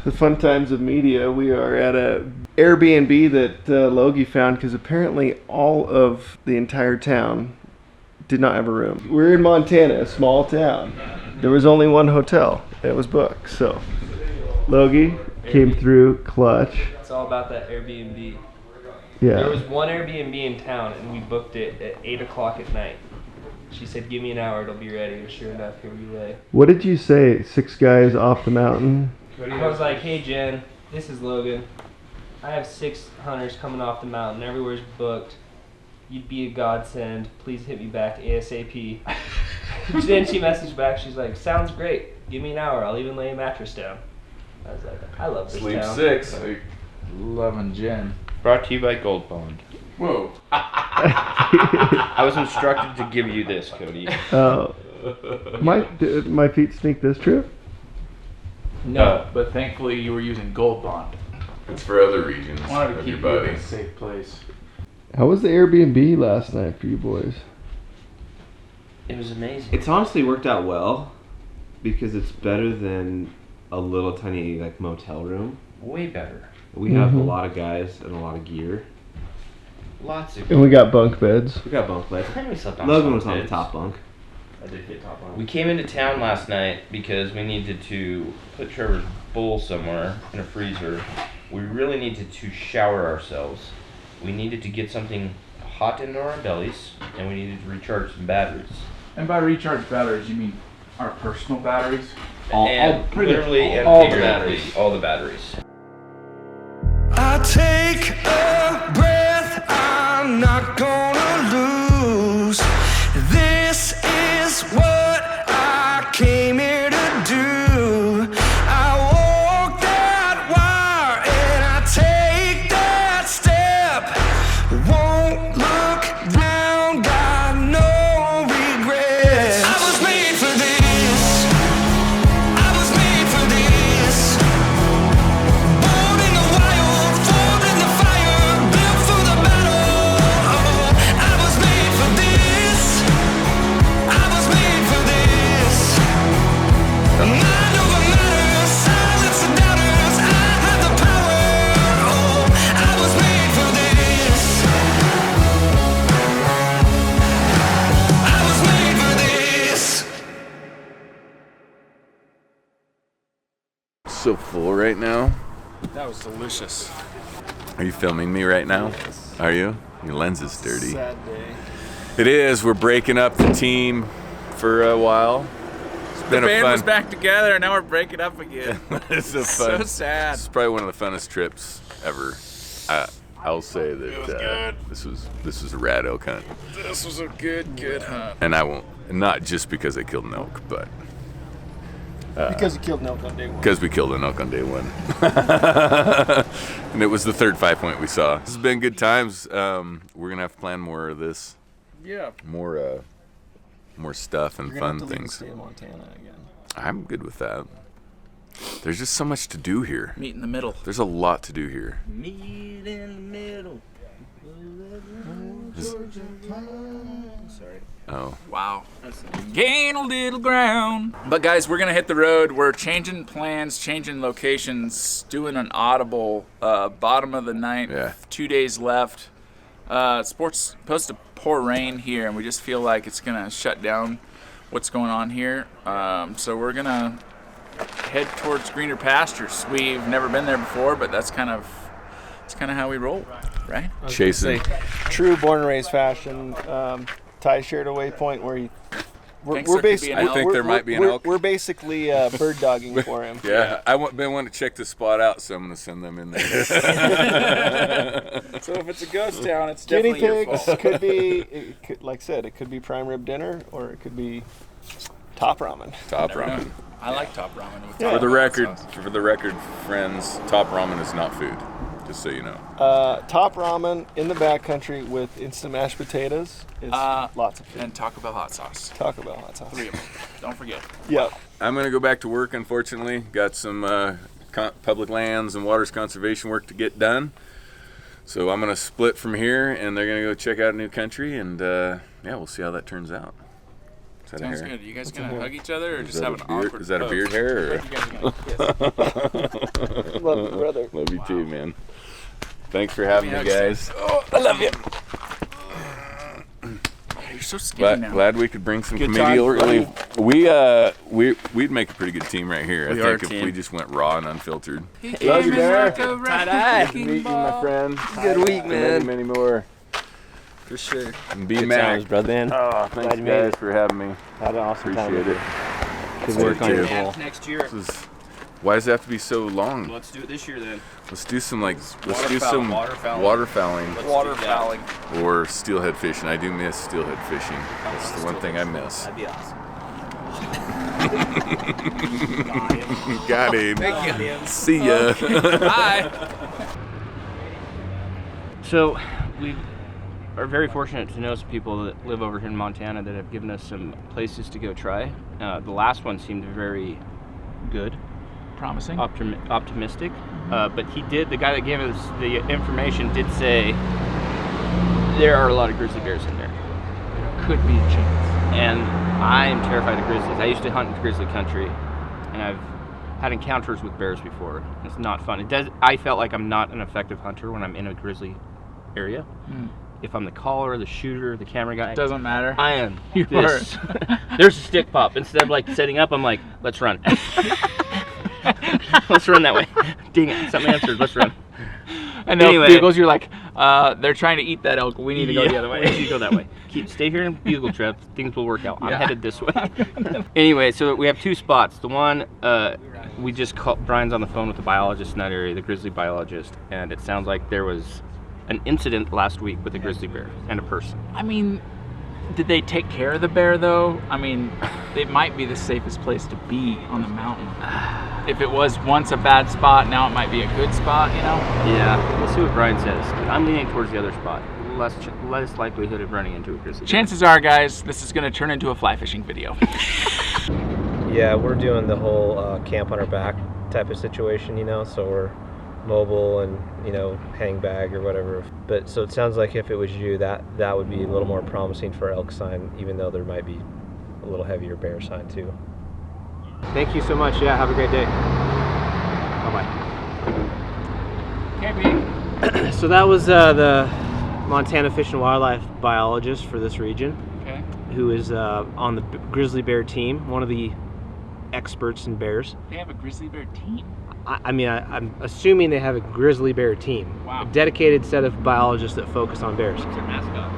the fun times of media. We are at a Airbnb that Logie found because apparently all of the entire town did not have a room. We're in Montana, a small town. There was only one hotel. It was booked. So Logie came through clutch. It's all about that Airbnb. Yeah. There was one Airbnb in town and we booked it at 8 o'clock at night. She said, give me an hour, it'll be ready. And sure enough, here we lay. What did you say? 6 guys off the mountain? I was like, hey Jen, this is Logan. I have 6 hunters coming off the mountain. Everywhere's booked. You'd be a godsend. Please hit me back ASAP. Then she messaged back. She's like, sounds great. Give me an hour. I'll even lay a mattress down. I was like, I love this Sleep town. 6. Loving Jen. Brought to you by Gold Bond. Whoa. I was instructed to give you this, Cody. Did my feet stink this trip? No, but thankfully you were using Gold Bond. It's for other regions Wanted to of keep your you body. in a safe place. How was the Airbnb last night for you boys? It was amazing. It's honestly worked out well because it's better than a little tiny like motel room. Way better. We have a lot of guys and a lot of gear. Lots of. And we got bunk beds. We got bunk beds. I think we slept on Logan some was on the beds. top bunk. I did get top on. We came into town last night because we needed to put Trevor's bull somewhere in a freezer. We really needed to shower ourselves. We needed to get something hot into our bellies, and we needed to recharge some batteries. And by recharge batteries, you mean our personal batteries? And pretty literally much and all the figuratively, batteries. all the batteries. I take a breath, I'm not gonna lose. This is what I came here to do. I walk that wire and I take that step. Won't look down, got no regrets. I was made for this. I was made for this. Born in the wild, formed in the fire, built for the battle. I was made for this. I was made for this. Mind over matter, silence the doubters. I have the power. I was made for this. I was made for this. So full right now. That was delicious. Are you filming me right now? Are you? Your lens is dirty. Sad day. It is. We're breaking up the team for a while. It's been The a band fun. was back together, and now we're breaking up again. It's a So fun. sad. It's probably one of the funnest trips ever. I'll say that was good. this was a rad elk hunt, This was a good hunt. and I won't, not just because I killed an elk, but Because you killed an elk on day 1. because we killed an elk on day 1. And it was the third 5-point we saw. This has been good times. We're gonna have to plan more of this, Yeah. more stuff and fun things. State of Montana again. I'm good with that. There's just so much to do here. Meet in the middle. There's a lot to do here. Meet in the middle. Sorry. Oh. Wow. Gain a little ground. But guys, we're gonna hit the road. We're changing plans, changing locations, doing an audible bottom of the ninth. Yeah. 2 days left. It's supposed to pour rain here, and we just feel like it's gonna shut down what's going on here. So we're gonna head towards greener pastures. We've never been there before, but that's kind of how we roll, right? Chasing. True born and raised fashion. Ty shared a waypoint where We're we're basically. I think there might be an elk. We're basically bird dogging for him. Yeah, been wanting to check this spot out, so I'm gonna send them in there. So if it's a ghost town, it's Guinea definitely your pigs fault. could be, like I said, it could be prime rib dinner or it could be top ramen. Top Never know. ramen. I like top ramen. With Yeah. For the top record, sauce. friends, top ramen is not food. Just so you know. Top ramen in the backcountry with instant mashed potatoes is lots of food. And Taco Bell hot sauce. Taco Bell hot sauce. 3 of them. Don't forget. Yep. I'm gonna go back to work. Unfortunately, got some public lands and waters conservation work to get done. So I'm gonna split from here, and they're gonna go check out a new country, and yeah, we'll see how that turns out. Is that Sounds a hair? good. You guys gonna hug each other or just Is have that an a beard? awkward Is that a pose? beard hair? Or? You guys are gonna kiss. Love you, brother. Love you too, man. Thanks for having me, hugs. guys. Oh, I love you. You're so skinny now. Glad we could bring some Good comedial times, relief. We'd make a pretty good team right here. We I are think a if team. we just went raw and unfiltered. He Love came you, in Bear. like a Tie-dye. Good to meet you, my friend. Good week, man. Many more. For sure. And be Good Mac. times, brother. Man. Oh, thanks Glad you made guys it. for having me. Had an awesome time. Appreciate it. Good Stay work on your tuned. bowl. Next year. Why does it have to be so long? Let's do it this year then. Let's do some waterfowling Waterfowling. or steelhead fishing. I do miss steelhead fishing. That's the one thing I miss. That'd be awesome. Got him. Thank you. See ya. Bye. So, we are very fortunate to know some people that live over here in Montana that have given us some places to go try. The last one seemed very good, Promising. optimistic. But the guy that gave us the information did say there are a lot of grizzly bears in there. Could be a chance. And I am terrified of grizzlies. I used to hunt in grizzly country, and I've had encounters with bears before. It's not fun. I felt like I'm not an effective hunter when I'm in a grizzly area. If I'm the caller, the shooter, the camera guy, Doesn't matter. I am. You This. There's a stick pop. Instead of like setting up, I'm like, let's run. Let's run that way. Dang it, something answered. Let's run. And Anyway. Bugles, you're like, they're trying to eat that elk. We need to go the other way. We need to go that way. Stay here in Bugle Trip. Things will work out. I'm headed this way. Anyway, so we have two spots. The one, we just called, Brian's on the phone with the biologist in that area, the grizzly biologist, and it sounds like there was an incident last week with a grizzly bear and a person. I mean, did they take care of the bear though? I mean, it might be the safest place to be on the mountain. If it was once a bad spot, now it might be a good spot, you know? Yeah, we'll see what Brian says. I'm leaning towards the other spot. Less likelihood of running into a grizzly bear. Chances are, guys, this is going to turn into a fly fishing video. Yeah, we're doing the whole camp on our back type of situation, you know, so we're mobile and, you know, hang bag or whatever. But so it sounds like if it was you, that would be a little more promising for elk sign, even though there might be a little heavier bear sign too. Thank you so much. Yeah, have a great day. Bye-bye. Okay, So that was the Montana Fish and Wildlife biologist for this region, okay. who is on the grizzly bear team, one of the experts in bears. They have a grizzly bear team. I'm assuming they have a grizzly bear team. Wow. A dedicated set of biologists that focus on bears. What's their mascot?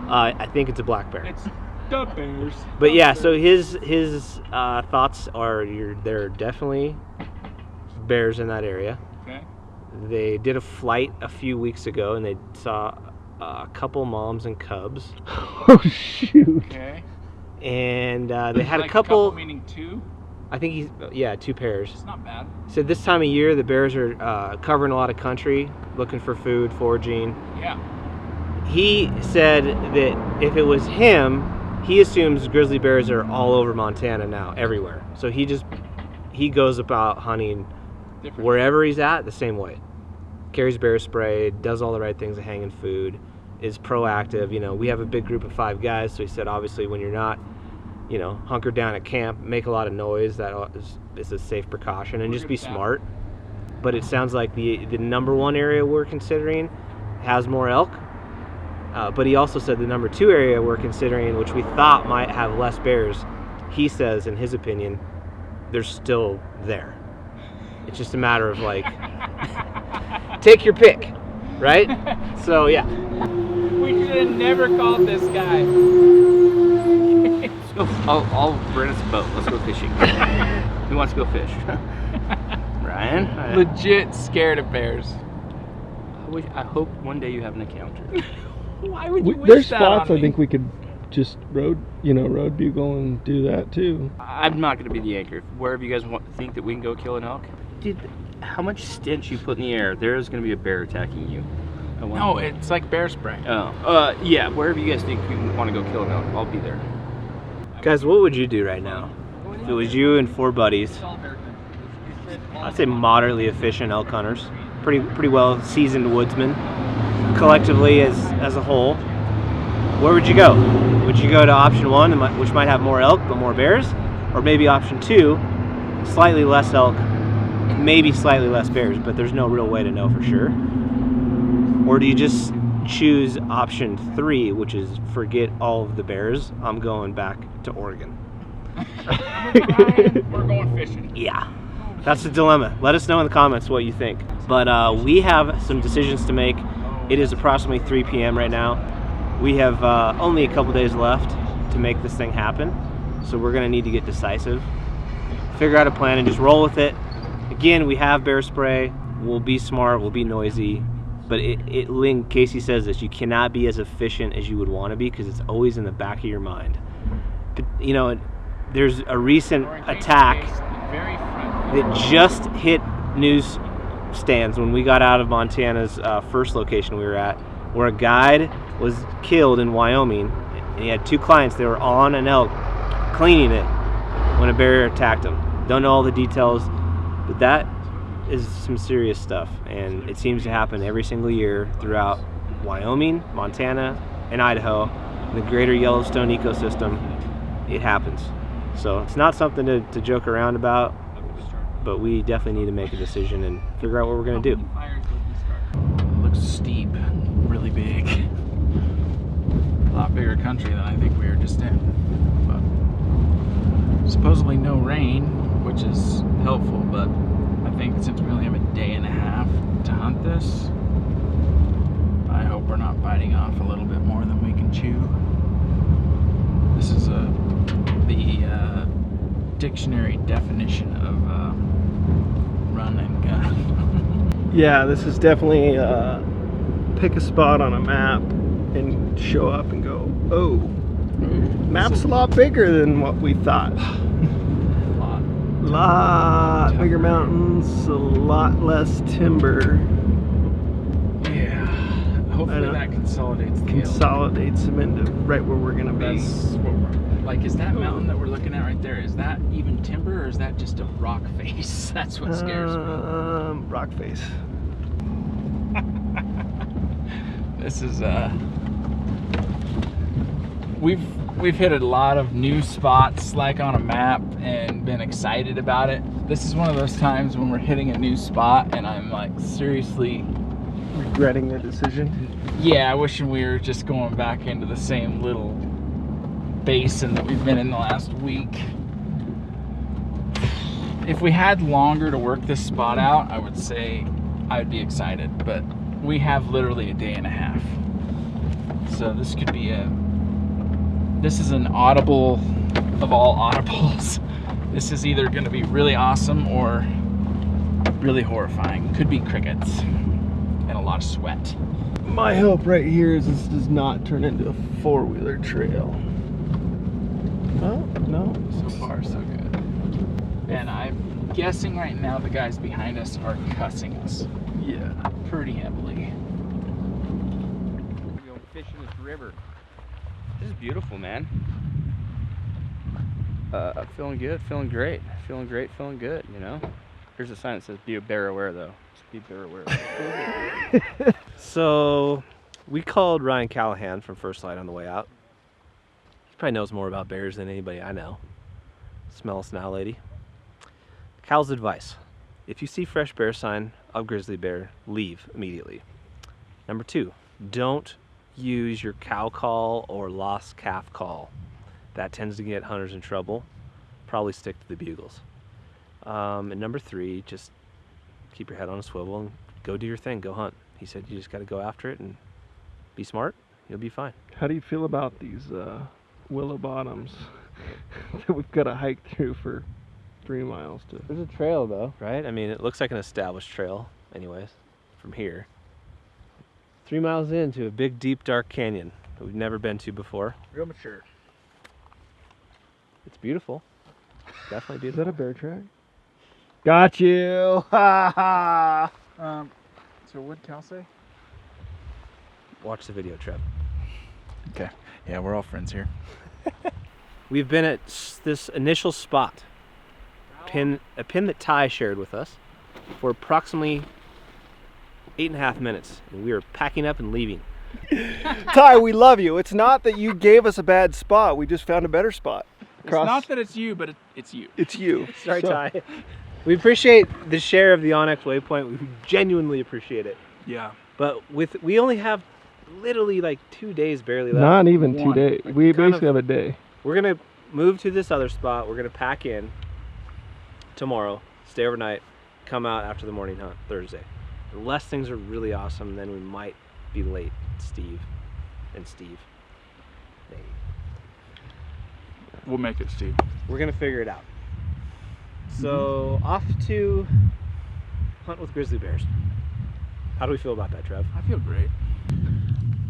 I think it's a black bear. It's the bears. But yeah, so his thoughts are there are definitely bears in that area. Okay. They did a flight a few weeks ago and they saw a couple moms and cubs. Oh shoot! Okay. And they had Like a couple. meaning two? I think two pairs. It's not bad. So this time of year, the bears are covering a lot of country, looking for food, foraging. Yeah. He said that if it was him, he assumes grizzly bears are all over Montana now, everywhere. So he goes about hunting Different. wherever he's at the same way. Carries bear spray, does all the right things of hanging food, is proactive. You know, we have a big group of 5 guys, so he said obviously when you're not, you know, hunkered down at camp, make a lot of noise. That is a safe precaution, and just be smart. But it sounds like the number 1 area we're considering has more elk. But he also said the number 2 area we're considering, which we thought might have less bears, he says, in his opinion, they're still there. It's just a matter of like, take your pick, right? So yeah. We should have never called this guy. I'll rent us a boat. Let's go fishing. Who wants to go fish? Ryan? Legit scared of bears. I hope one day you have an encounter. Why would you wish There's that spots on I me? think we could just road bugle and do that too. I'm not going to be the anchor. Wherever you guys think that we can go kill an elk, dude, how much stench you put in the air, there is going to be a bear attacking you. No, it's like bear spray. Oh, yeah, wherever you guys think you want to go kill an elk, I'll be there. Guys, what would you do right now? If it was you and 4 buddies, I'd say moderately efficient elk hunters, pretty well seasoned woodsmen, collectively as a whole. where would you go? Would you go to option 1, which might have more elk but more bears? Or maybe option 2, slightly less elk, maybe slightly less bears, but there's no real way to know for sure? Or do you just choose option 3, which is forget all of the bears, I'm going back to Oregon? We're going fishing. Yeah, that's the dilemma. Let us know in the comments what you think. But we have some decisions to make. It is approximately 3 p.m. right now. We have only a couple days left to make this thing happen. So we're gonna need to get decisive, figure out a plan, and just roll with it. Again, we have bear spray. We'll be smart, we'll be noisy. But Casey says this, you cannot be as efficient as you would want to be because it's always in the back of your mind. But, you know, there's a recent attack that just hit news stands when we got out of Montana's first location we were at, where a guide was killed in Wyoming, and he had 2 clients. They were on an elk cleaning it when a bear attacked him. Don't know all the details, but that is some serious stuff, and it seems to happen every single year throughout Wyoming, Montana, and Idaho, the greater Yellowstone ecosystem. It happens. So it's not something to joke around about, but we definitely need to make a decision and figure out what we're going to do. It looks steep, really big. A lot bigger country than I think we were just in. But supposedly no rain, which is helpful, but I think since we only have a day and a half to hunt this, I hope we're not biting off a little bit more than we can chew. This is the dictionary definition of run and gun. Yeah, this is definitely pick a spot on a map and show up and go, oh, map's a lot bigger than what we thought. Lot bigger mountains, a lot less timber. Yeah, hopefully that consolidates them into right where we're gonna be. That's what we're, like, is that mountain that we're looking at right there, is that even timber or is that just a rock face? That's what scares me. Rock face. This is we've hit a lot of new spots like on a map and been excited about it. This is one of those times when we're hitting a new spot and I'm like seriously regretting the decision. Yeah, wishing we were just going back into the same little basin that we've been in the last week. If we had longer to work this spot out, I would say I'd be excited, but we have literally a day and a half. So this could be this is an audible of all audibles. This is either going to be really awesome or really horrifying. Could be crickets and a lot of sweat. My hope right here is this does not turn into a 4-wheeler trail. Oh, no. So far, so good. And I'm guessing right now the guys behind us are cussing us. Yeah. Pretty heavily. We're going fishing this river. This is beautiful, man. Feeling good, feeling great. Feeling great, feeling good, you know? Here's a sign that says be a bear aware, though. Just be bear aware. So we called Ryan Callahan from First Light on the way out. He probably knows more about bears than anybody I know. Smell us now, lady. Cal's advice: if you see fresh bear sign of grizzly bear, leave immediately. Number 2, don't use your cow call or lost calf call. That tends to get hunters in trouble. Probably stick to the bugles. And number 3, just keep your head on a swivel and go do your thing, go hunt. He said you just got to go after it and be smart, you'll be fine. How do you feel about these willow bottoms that we've got to hike through for 3 miles to? There's a trail though, right? I mean, it looks like an established trail anyways from here. 3 miles into a big, deep, dark canyon that we've never been to before. Real mature. It's beautiful. Definitely Is beautiful. that a bear track? Got you! Ha ha! So what'd Cal say? Watch the video, Trev. Okay. Yeah, we're all friends here. We've been at this initial spot, a pin that Ty shared with us, for approximately 8.5 minutes, and we are packing up and leaving. Ty, we love you. It's not that you gave us a bad spot. We just found a better spot. It's not that it's you, but it's you. It's you. Sorry, Ty. We appreciate the share of the Onyx Waypoint. We genuinely appreciate it. Yeah. But we only have literally like 2 days barely left. Not even 2 One. days. We basically have a day. We're gonna move to this other spot. We're gonna pack in tomorrow, stay overnight, come out after the morning hunt Thursday. Unless things are really awesome, then we might be late. Steve. Maybe. We'll make it, Steve. We're gonna figure it out. So off to hunt with grizzly bears. How do we feel about that, Trev? I feel great.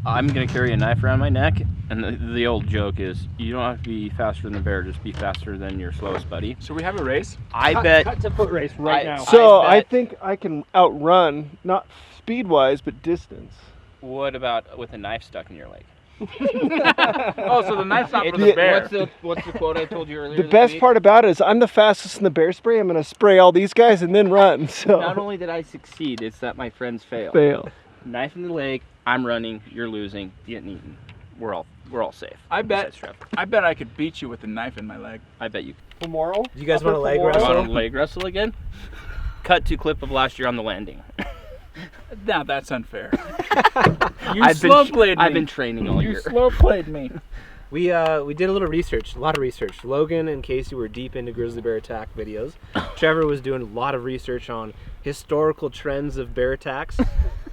I'm gonna carry a knife around my neck, and the old joke is you don't have to be faster than the bear, just be faster than your slowest buddy. Should we have a race? I bet. Cut to foot race right now. So I I bet- think I can outrun, not speed-wise, but distance. What about with a knife stuck in your leg? Oh, so the knife's not for Yeah, the bear. What's the quote I told you earlier? The this best week? part about it is I'm the fastest in the bear spray. I'm going to spray all these guys and then run. So Not only did I succeed, it's that my friends fail. fail. Knife in the leg. I'm running. You're losing. Getting eaten. We're all safe. I bet. Besides Trev. I bet I could beat you with a knife in my leg. I bet you. Tomorrow? Do you guys want to leg You wrestle? want to leg wrestle again? Cut to clip of last year on the landing. Now that's unfair. You I've slow played me. I've been training all You year. slow played me. We did a lot of research. Logan and Casey were deep into grizzly bear attack videos. Trevor was doing a lot of research on historical trends of bear attacks,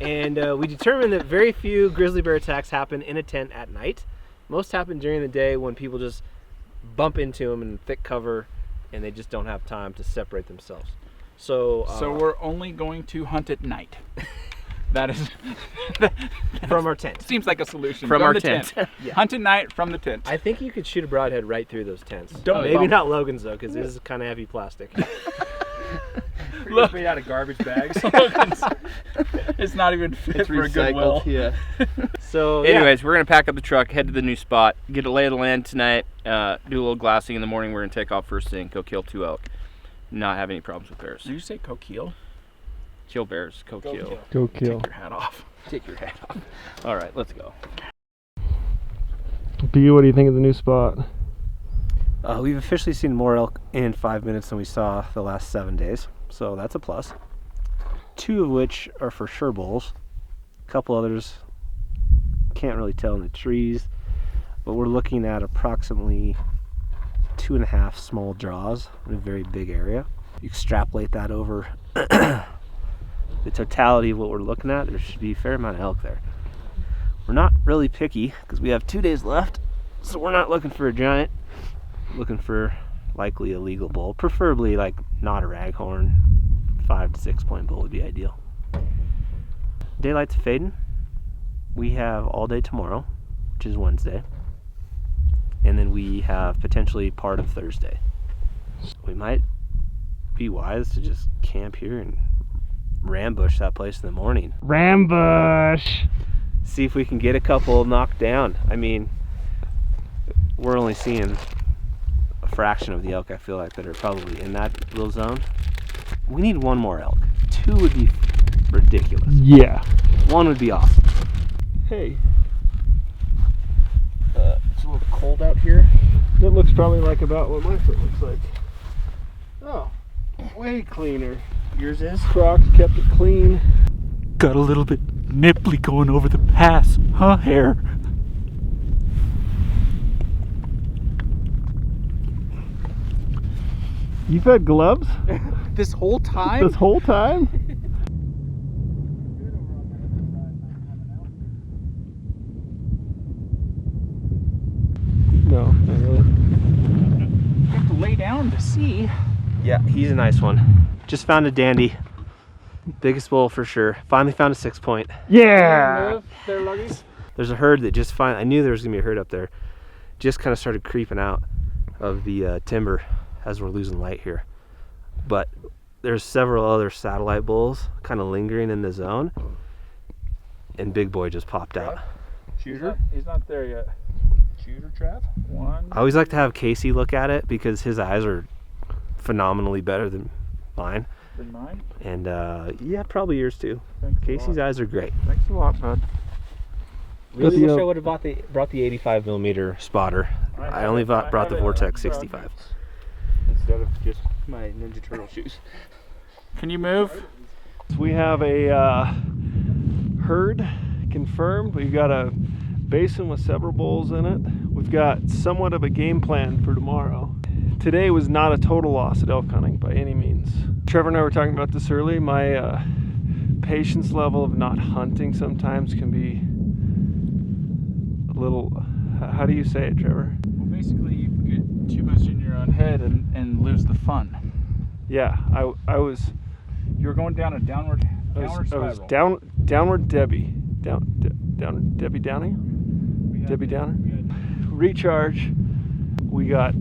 and we determined that very few grizzly bear attacks happen in a tent at night. Most happen during the day when people just bump into them in thick cover, and they just don't have time to separate themselves. So we're only going to hunt at night. That is from our tent. seems like a solution. From our the tent. Yeah. Hunt at night from the tent. I think you could shoot a broadhead right through those tents. Don't Maybe bump. not Logan's though, because this is kind of heavy plastic. Look. Made out of garbage bags. It's not even fit for a Goodwill. Yeah. So Anyways, we're gonna pack up the truck, head to the new spot, get a lay of the land tonight, do a little glassing in the morning. We're gonna take off first thing, go kill 2 elk. Not have any problems with bears. Did you say coquille? Kill bears, go kill. Go kill. Take your hat off. Take your hat off. All right, let's go. B, what do you think of the new spot? We've officially seen more elk in 5 minutes than we saw the last 7 days, so that's a plus. 2 of which are for sure bulls. A couple others can't really tell in the trees, but we're looking at approximately 2.5 small draws in a very big area. You extrapolate that over the totality of what we're looking at, there should be a fair amount of elk there. We're not really picky because we have 2 days left, so we're not looking for a giant. Looking for likely a legal bull, preferably like not a raghorn. 5 to 6 point bull would be ideal. Daylight's fading. We have all day tomorrow, which is Wednesday, and then we have potentially part of Thursday. We might be wise to just camp here and rambush that place in the morning. Rambush. See if we can get a couple knocked down. I mean, we're only seeing a fraction of the elk I feel like that are probably in that little zone. We need 1 more elk. 2 would be ridiculous. Yeah. 1 would be awesome. Hey, It's a little cold out here. that looks probably like about what my foot looks like. Oh, way cleaner. Yours is? Crocs kept it clean. Got a little bit nipply going over the pass, huh, hair? You've had gloves This whole time? this whole time? No, not really. You have to lay down to see. Yeah, he's a nice one. Just found a dandy. Biggest bull for sure. Finally found a 6 point. Yeah. There's a herd that just I knew there was gonna be a herd up there. Just kind of started creeping out of the timber as we're losing light here. But there's several other satellite bulls kind of lingering in the zone. And Big Boy just popped out. Shooter? He's not there yet. Shooter trap? 1. I always like to have Casey look at it because his eyes are phenomenally better than mine. Than mine? And yeah, probably yours too. Thanks a Casey's lot. eyes are great. Thanks a lot, bud. Really wish I would have brought the 85 millimeter spotter. I only brought the Vortex 65 instead of just my Ninja Turtle shoes. Can you move? We have a herd confirmed. We've got a basin with several bulls in it. We've got somewhat of a game plan for tomorrow. Today was not a total loss at elk hunting by any means. Trevor and I were talking about this early. My patience level of not hunting sometimes can be a little, how do you say it, Trevor? Well, basically you get too much in your own head and lose the fun. Yeah, I was. You were going down a downward spiral. Downward Debbie. Debbie Downing? Debbie Downer? Recharge. We got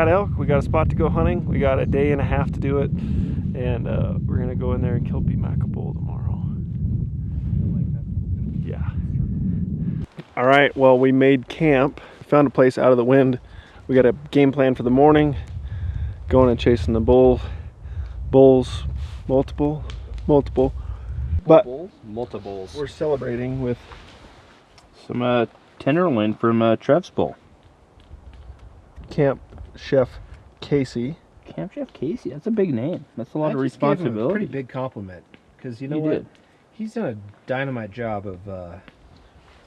elk. We got a spot to go hunting. We got a day and a half to do it. And we're going to go in there and kill B-Mac a bull tomorrow. Yeah. All right, well, we made camp. Found a place out of the wind. We got a game plan for the morning. Going and chasing the bulls. Multiple. But multiples. we're celebrating with Some tenderloin from Trev's Bowl. Camp Chef Casey. Camp Chef Casey, that's a big name. That's a lot of I just gave him a responsibility. pretty big compliment, because you know You what? did. He's done a dynamite job of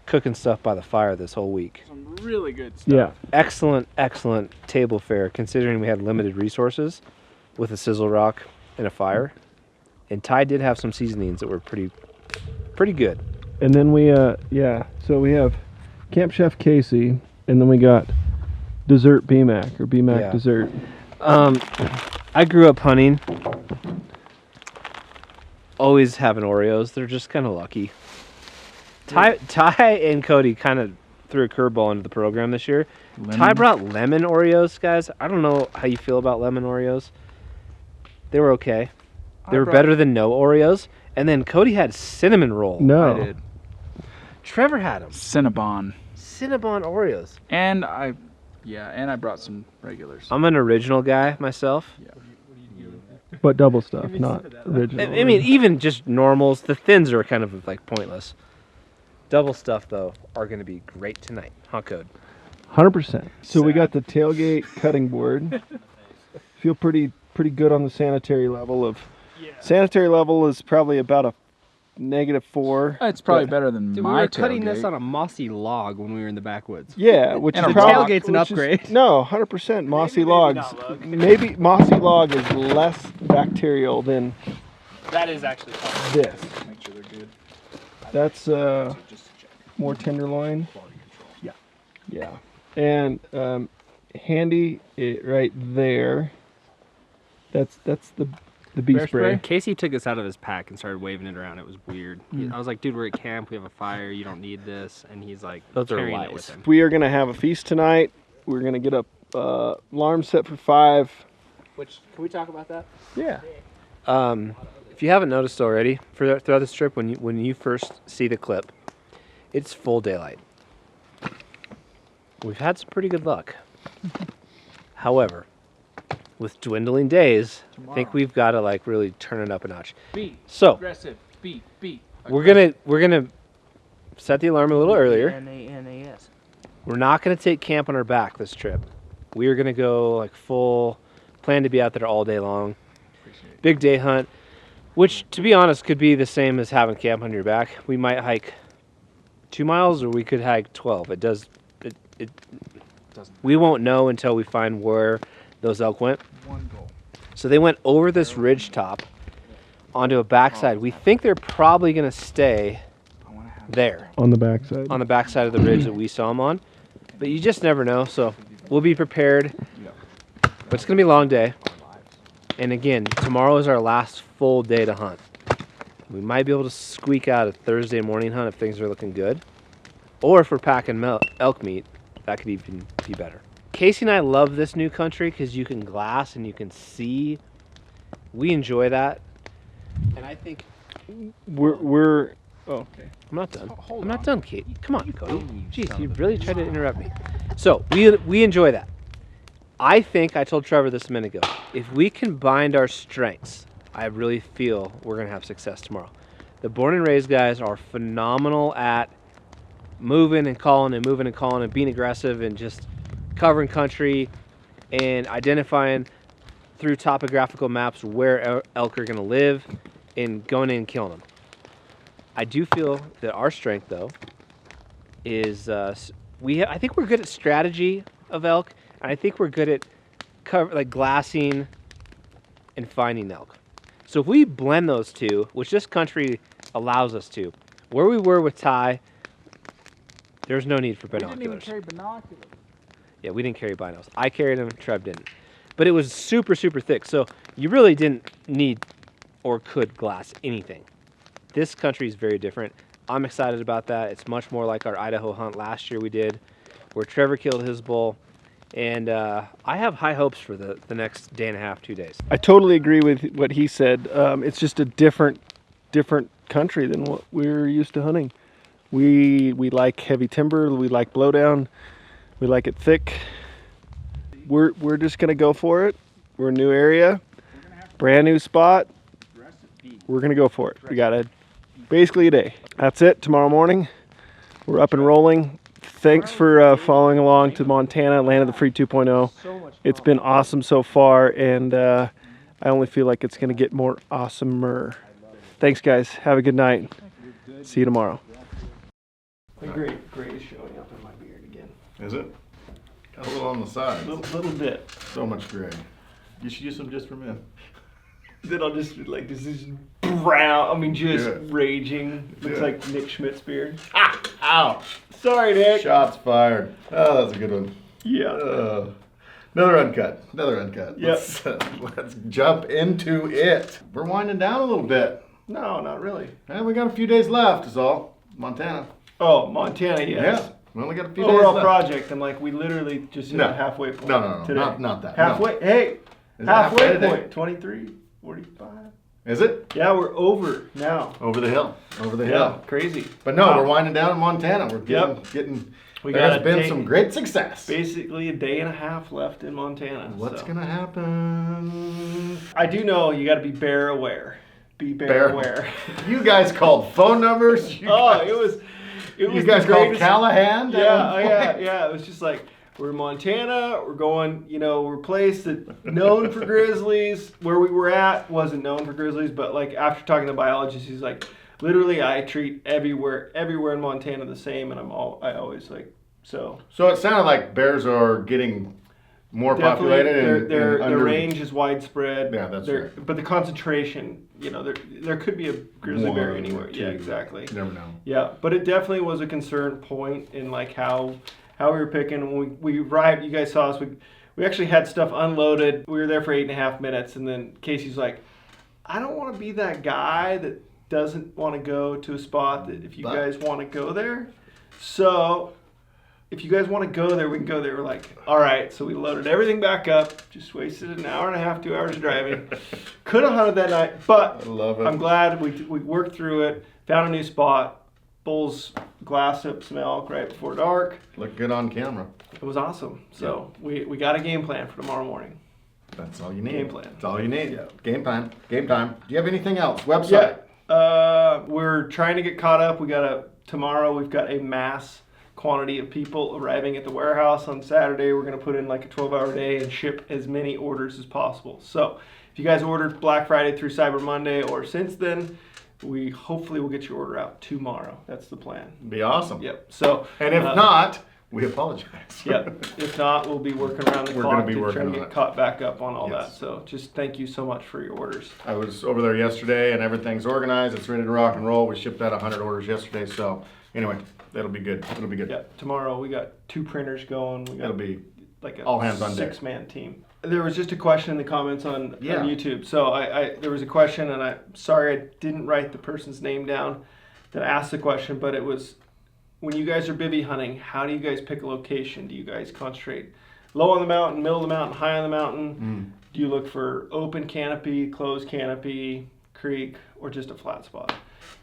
cooking stuff by the fire this whole week. Some really good stuff. Yeah. Excellent table fare, considering we had limited resources with a sizzle rock and a fire. And Ty did have some seasonings that were pretty good. And then we, so we have Camp Chef Casey, and then we got Dessert B-Mac, or B-Mac Yeah. Dessert. I grew up hunting. Always having Oreos. They're just kind of lucky. Ty and Cody kind of threw a curveball into the program this year. Ty brought lemon Oreos, guys. I don't know how you feel about lemon Oreos. They were okay. They were better than no Oreos. And then Cody had cinnamon roll. No. I did. Trevor had them. Cinnabon. Cinnabon Oreos. And I brought some regulars. I'm an original guy myself. But double stuff, not original. I mean, even just normals. The thins are kind of like pointless. Double stuff, though, are going to be great tonight. Huh, Code? 100%. So we got the tailgate cutting board. Feel pretty good on the sanitary level. Sanitary level is probably about a -4. It's probably better than Dude, we my were cutting tailgate. this on a mossy log when we were in the backwoods. Yeah, which And is a probably rock. Tailgate's an upgrade. No, 100% mossy logs. Maybe mossy log is less bacterial than That is actually fun. this. Make sure they're good. That's more tenderloin. Yeah. And handy right there. That's the bee Bear spray. Casey took this out of his pack and started waving it around. It was weird. I was like, dude, we're at camp. We have a fire. You don't need this. And he's like, Those are carrying it lies. with him. We are gonna have a feast tonight. We're gonna get up alarm set for 5. Which, can we talk about that? Yeah. If you haven't noticed already, throughout this trip, when you first see the clip, it's full daylight. We've had some pretty good luck. However, with dwindling days, I think we've got to like really turn it up a notch. Beat. So Aggressive. Beat. we're gonna set the alarm a little earlier. N-A-N-A-S. We're not gonna take camp on our back this trip. We are gonna go like full plan to be out there all day long. Big day hunt, which to be honest could be the same as having camp on your back. We might hike 2 miles or we could hike 12. It doesn't. We won't know until we find where those elk went. One goal. So they went over this ridge top onto a backside. We think they're probably gonna stay there On the backside. on the backside of the ridge that we saw them on. But you just never know, so we'll be prepared. But it's gonna be a long day. And again, tomorrow is our last full day to hunt. We might be able to squeak out a Thursday morning hunt if things are looking good. Or if we're packing elk meat, that could even be better. Casey and I love this new country because you can glass and you can see. We enjoy that. And I think We're oh, okay. I'm not done. I'm not done, Kate. Come on, Cody. Jeez, you really tried to interrupt me. So we enjoy that. I think I told Trevor this a minute ago. If we combined our strengths, I really feel we're gonna have success tomorrow. The born and raised guys are phenomenal at moving and calling and being aggressive and just covering country and identifying through topographical maps where elk are going to live and going in and killing them. I do feel that our strength, though, is I think we're good at strategy of elk, and I think we're good at glassing and finding elk. So if we blend those two, which this country allows us to, where we were with Ty, there's no need for binoculars. We didn't even carry binoculars. Yeah, we didn't carry binos. I carried them, Trev didn't. But it was super, super thick, so you really didn't need or could glass anything. This country is very different. I'm excited about that. It's much more like our Idaho hunt last year we did, where Trevor killed his bull. And I have high hopes for the next day and a half, 2 days. I totally agree with what he said. It's just a different country than what we're used to hunting. We like heavy timber. We like blowdown. We like it thick. We're just gonna go for it. We're a new area, brand new spot. We're gonna go for it. We got basically a day. That's it. Tomorrow morning, we're up and rolling. Thanks for following along to Montana, Land of the Free 2.0. It's been awesome so far, and I only feel like it's going to get more awesomer. Thanks, guys. Have a good night. See you tomorrow. The gray is showing up in my beard again. Is it? Got a little on the side. Little bit. So much gray. You should use some just for men. Then I'll just be like, this is brown. I mean, just raging. Looks Yeah. like Nick Schmidt's beard. Ah! Ow! Sorry, Nick. Shots fired. Oh, that's a good one. Yeah. Another uncut. Yep. Let's jump into it. We're winding down a little bit. No, not really. We got a few days left is all. Montana. Oh, Montana, yes. Yeah. We only got a few days Overall left. project, I'm like, we literally just hit No. a halfway point. No. Today. Not that. Halfway. No. Hey, Is it halfway today? point. 23:45. Is it? Yeah, we're over now. Over the hill. Yeah, crazy. But no, Wow. we're winding down in Montana. We're getting. We There got has been some great success. Basically, a day and a half left in Montana. What's so. gonna happen? I do know you got to be bear aware. Be bear aware. You guys called phone numbers. It was. You guys the called greatest- Callahan. Yeah. It was just like, we're in Montana. We're going. We're a place that's known for grizzlies. Where we were at wasn't known for grizzlies, but like after talking to the biologist, he's like, literally, I treat everywhere in Montana the same, and I always like so. So it sounded like bears are getting more populated and their under... range is widespread. Yeah, that's right. But the concentration, there could be a grizzly bear anywhere. Yeah, exactly. You never know. Yeah, but it definitely was a concern point in like how we were picking. When we arrived, you guys saw us. We actually had stuff unloaded. We were there for 8.5 minutes, and then Casey's like, I don't want to be that guy that doesn't want to go to a spot that if you guys want to go there. So if you guys want to go there, we can go there. We're like, all right. So we loaded everything back up. Just wasted an hour and a half, 2 hours of driving. Could have hunted that night, but I love it. I'm glad we worked through it. Found a new spot. Bulls glassed up some elk right before dark. Looked good on camera. It was awesome. So we got a game plan for tomorrow morning. That's all you need. Game plan. That's all you need. Yeah. Game time. Do you have anything else? Website. Yeah. We're trying to get caught up. Tomorrow we've got a mass quantity of people arriving at the warehouse. On Saturday we're going to put in like a 12-hour day and ship as many orders as possible. So if you guys ordered Black Friday through Cyber Monday or since then, we hopefully will get your order out tomorrow. That's the plan. Be awesome. Yep. So and if not, we apologize. Yep. If not, we'll be working around the We're clock gonna be to working try to on get it. caught back up on all Yes. that. So just thank you so much for your orders. I was over there yesterday and everything's organized. It's ready to rock and roll. We shipped out 100 orders yesterday. So anyway, that'll be good. It'll be good. Yep. Tomorrow we got 2 printers going. We got It'll be like a all hands on deck. 6-man team. There was just a question in the comments on Yeah. YouTube. So there was a question, and I'm sorry I didn't write the person's name down that asked the question, but it was, when you guys are bivvy hunting, how do you guys pick a location? Do you guys concentrate low on the mountain, middle of the mountain, high on the mountain? Do you look for open canopy, closed canopy, creek, or just a flat spot?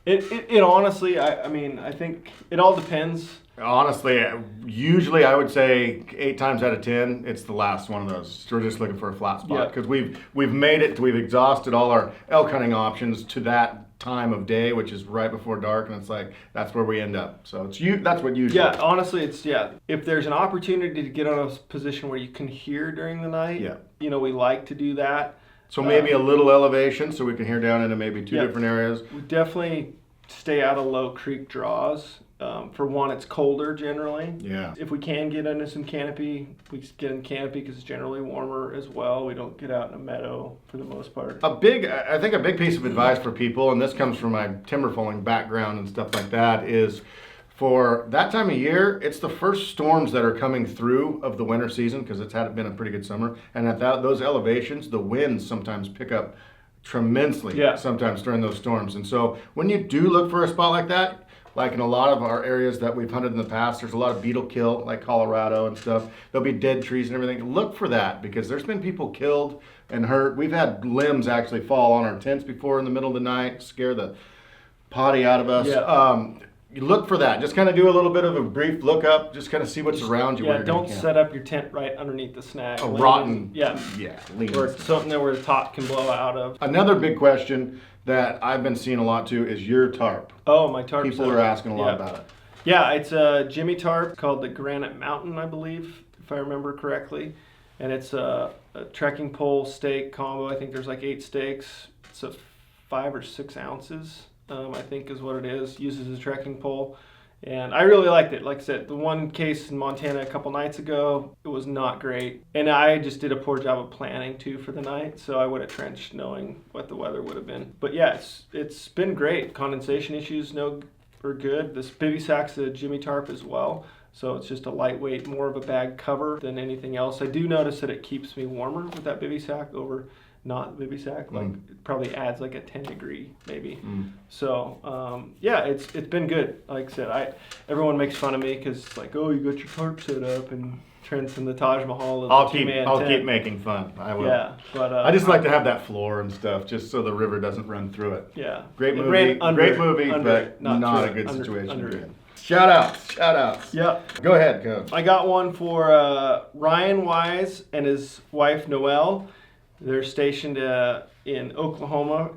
It honestly, I mean, I think it all depends. Honestly, usually I would say 8 times out of 10, it's the last one of those. We're just looking for a flat spot because we've made it. We've exhausted all our elk hunting options to that time of day, which is right before dark, and it's like that's where we end up. So it's that's what usually. Yeah, honestly, it's if there's an opportunity to get on a position where you can hear during the night, we like to do that. So maybe a little elevation, so we can hear down into maybe 2 different areas. We definitely stay out of low creek draws. For one, it's colder generally. Yeah. If we can get into some canopy, we get in canopy because it's generally warmer as well. We don't get out in a meadow for the most part. I think a big piece of advice for people, and this comes from my timber falling background and stuff like that, is for that time of year, it's the first storms that are coming through of the winter season because it's been a pretty good summer. And at those elevations, the winds sometimes pick up tremendously sometimes during those storms. And so when you do look for a spot like that, like in a lot of our areas that we've hunted in the past, there's a lot of beetle kill, like Colorado and stuff. There'll be dead trees and everything. Look for that because there's been people killed and hurt. We've had limbs actually fall on our tents before in the middle of the night, scare the potty out of us. Yeah. You look for that. Just kind of do a little bit of a brief look up. Just kind of see what's around you. Yeah, don't set up your tent right underneath the snag. A rotten. Lean. Or something there where the top can blow out of. Another big question that I've been seeing a lot too is your tarp. Oh, my tarp. People are asking a lot about it. Yeah, it's a Jimmy tarp called the Granite Mountain, I believe, if I remember correctly. And it's a trekking pole stake combo. I think there's like 8 stakes. It's a 5 or 6 ounces. I think is what it is, uses a trekking pole. And I really liked it. Like I said, the one case in Montana a couple nights ago, it was not great. And I just did a poor job of planning too for the night, so I would have trenched knowing what the weather would have been. But yeah, it's been great. Condensation issues are good. This bivy sack's a Jimmy tarp as well. So it's just a lightweight, more of a bag cover than anything else. I do notice that it keeps me warmer with that bivy sack over not the bivy sack. Like it probably adds like a 10-degree maybe. So it's been good. Like I said, everyone makes fun of me because it's like, oh, you got your tarp set up and Trent's in the Taj Mahal. I'll keep making fun. I will. Yeah, but I just like to have that floor and stuff, just so the river doesn't run through it. Yeah, great movie, but not a good situation. Shout outs. Yep. Go ahead, Coach. I got one for Ryan Wise and his wife Noelle. They're stationed in Oklahoma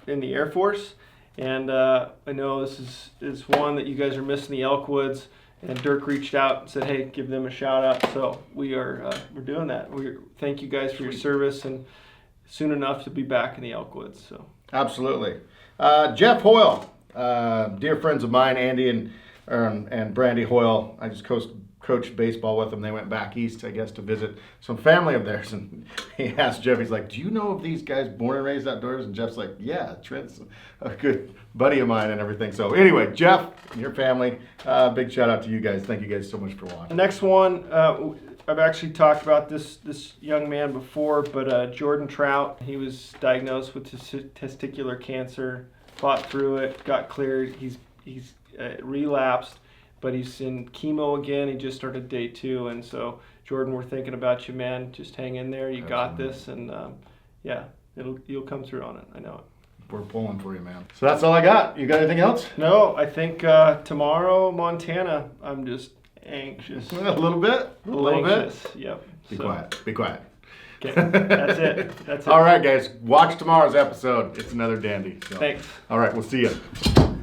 in the Air Force, and I know this is one that you guys are missing, the Elkwoods, and Dirk reached out and said, hey, give them a shout out. So we're doing that. Thank you guys for your service, and soon enough to be back in the Elkwoods. So absolutely. Jeff Hoyle, dear friends of mine, Andy and Brandy Hoyle. I just coached baseball with them. They went back east, I guess, to visit some family of theirs. And he asked Jeff, he's like, do you know of these guys born and raised outdoors? And Jeff's like, yeah, Trent's a good buddy of mine and everything. So anyway, Jeff and your family, big shout out to you guys. Thank you guys so much for watching. The next one, I've actually talked about this young man before, but Jordan Trout, he was diagnosed with testicular cancer, fought through it, got cleared. He's relapsed. But he's in chemo again. He just started day 2, and so Jordan, we're thinking about you, man. Just hang in there. You got this, and you'll come through on it. I know it. We're pulling for you, man. So that's all I got. You got anything else? No, I think tomorrow, Montana. I'm just anxious. A little bit. A little anxious. Bit. Yep. Be quiet. Be quiet. Okay. That's it. That's it. All right, guys. Watch tomorrow's episode. It's another dandy. So. Thanks. All right. We'll see you.